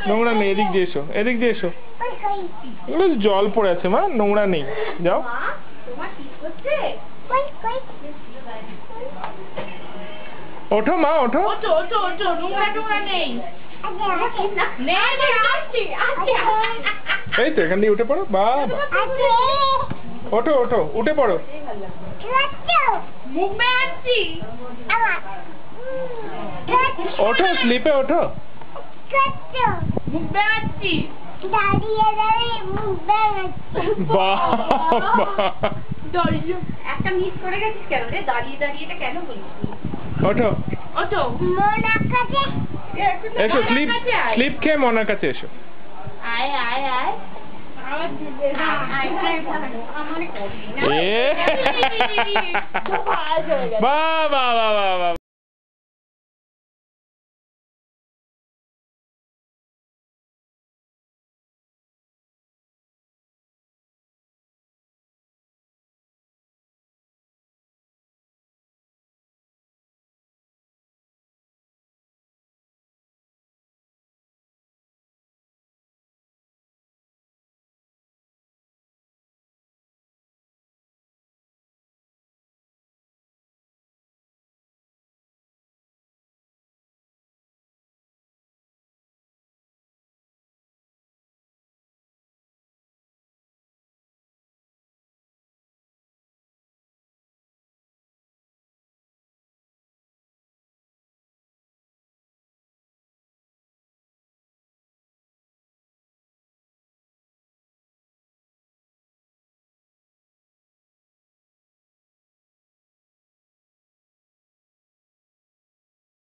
নোংরা নেই, এদিক দিয়ে এসো, এদিক দিয়ে এসো। এগুলো জল পড়ে আছে মা, নোংরা নেই, যাও। ওঠো মা, ওঠো। এই তো এখান দিয়ে উঠে পড়ো। বাবা, ওঠো ওঠো, উঠে পড়ো। ওঠো, স্লিপে ওঠো। একটা মিস করে গেছিস কেন রে? দাঁড়িয়ে দাঁড়িয়ে এটা কেন বলিস? ওঠো ওঠো, এসো, স্লিপ স্লিপ খেয়ে মনার কাছে এসো। আয় আয় আয়। বাহ বাহ বাহ।